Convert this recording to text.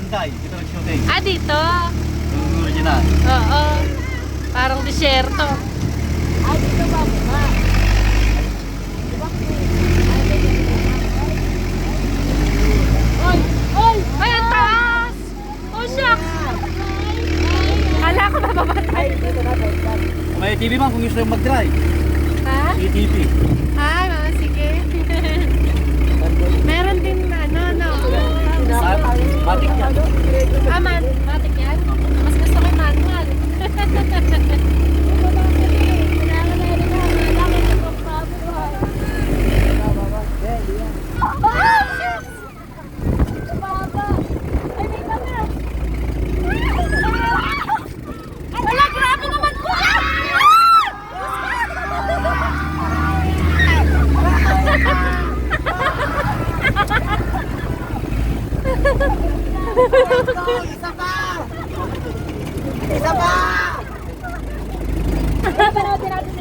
Panday. Dito nag-shooting. Ah, dito? Yung original. Oo. Parang disyerto. Ay, dito ba? Ma? Oy! Oy! Ay, ang taas! Oh, shucks! Kala ko mababatay. May ATV ma'am kung gusto yung mag-drive. Ha? ATV. Ay, mga sige. Meron din ano, no? Matik yan. Ah, matik yan? Mas gusto ko yung manual. Wala, grabe naman po! Isa pa! Isa pa! Pinapanood natin